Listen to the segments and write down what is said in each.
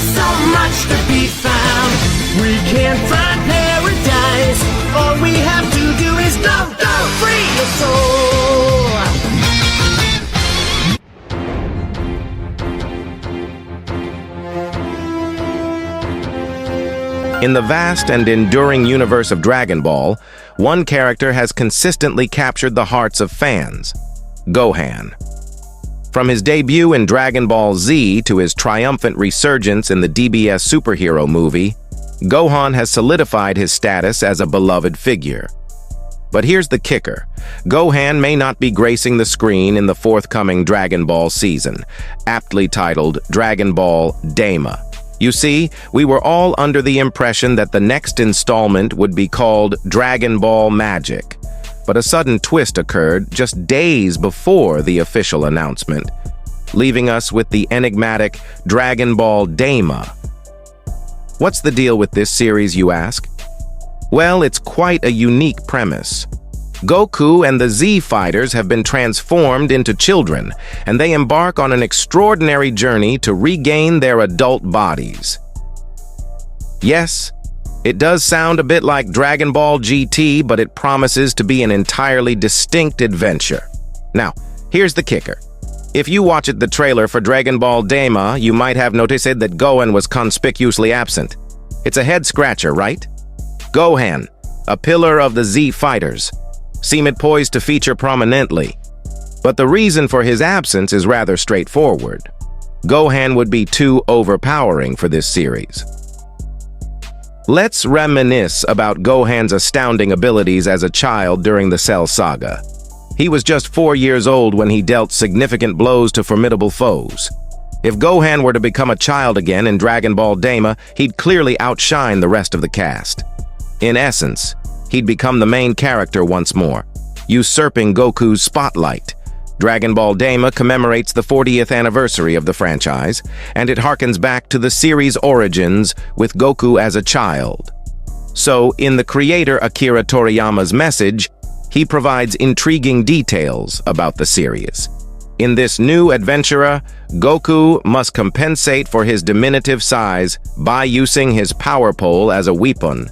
There's so much to be found. We can't find paradise. All we have to do is go, free your soul. In the vast and enduring universe of Dragon Ball, one character has consistently captured the hearts of fans: Gohan. From his debut in Dragon Ball Z to his triumphant resurgence in the DBS superhero movie, Gohan has solidified his status as a beloved figure. But here's the kicker: Gohan may not be gracing the screen in the forthcoming Dragon Ball season, aptly titled Dragon Ball Daima. You see, we were all under the impression that the next installment would be called Dragon Ball Magic. But a sudden twist occurred just days before the official announcement, leaving us with the enigmatic Dragon Ball Daima. What's the deal with this series, you ask? Well, it's quite a unique premise. Goku and the Z fighters have been transformed into children, and they embark on an extraordinary journey to regain their adult bodies. Yes, it does sound a bit like Dragon Ball GT, but it promises to be an entirely distinct adventure. Now, here's the kicker. If you watched the trailer for Dragon Ball Daima, you might have noticed that Gohan was conspicuously absent. It's a head-scratcher, right? Gohan, a pillar of the Z fighters, seemed poised to feature prominently. But the reason for his absence is rather straightforward. Gohan would be too overpowering for this series. Let's reminisce about Gohan's astounding abilities as a child during the Cell Saga. He was just 4 years old when he dealt significant blows to formidable foes. If Gohan were to become a child again in Dragon Ball Daima, he'd clearly outshine the rest of the cast. In essence, he'd become the main character once more, usurping Goku's spotlight. Dragon Ball Daima commemorates the 40th anniversary of the franchise, and it harkens back to the series' origins with Goku as a child. So, in the creator Akira Toriyama's message, he provides intriguing details about the series. In this new adventure, Goku must compensate for his diminutive size by using his power pole as a weapon,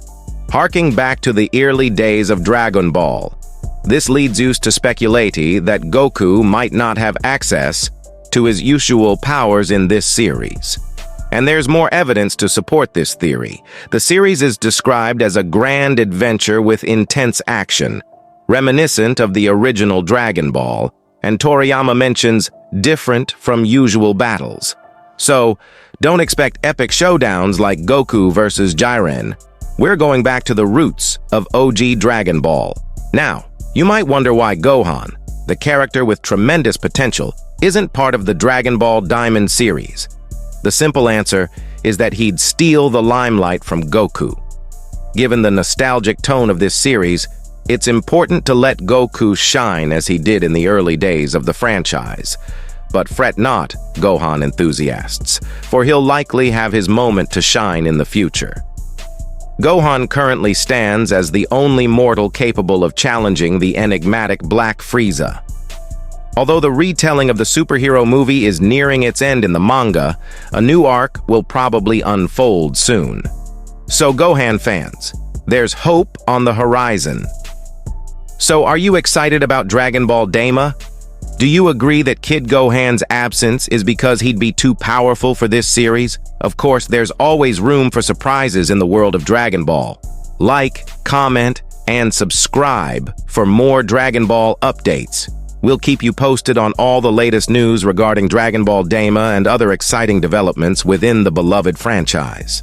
harking back to the early days of Dragon Ball. This leads us to speculate that Goku might not have access to his usual powers in this series. And there's more evidence to support this theory. The series is described as a grand adventure with intense action, reminiscent of the original Dragon Ball, and Toriyama mentions different from usual battles. So, don't expect epic showdowns like Goku versus Jiren. We're going back to the roots of OG Dragon Ball. Now, you might wonder why Gohan, the character with tremendous potential, isn't part of the Dragon Ball Diamond series. The simple answer is that he'd steal the limelight from Goku. Given the nostalgic tone of this series, it's important to let Goku shine as he did in the early days of the franchise. But fret not, Gohan enthusiasts, for he'll likely have his moment to shine in the future. Gohan currently stands as the only mortal capable of challenging the enigmatic Black Frieza. Although the retelling of the superhero movie is nearing its end in the manga, a new arc will probably unfold soon. So Gohan fans, there's hope on the horizon. So are you excited about Dragon Ball Daima? Do you agree that Kid Gohan's absence is because he'd be too powerful for this series? Of course, there's always room for surprises in the world of Dragon Ball. Like, comment, and subscribe for more Dragon Ball updates. We'll keep you posted on all the latest news regarding Dragon Ball Daima and other exciting developments within the beloved franchise.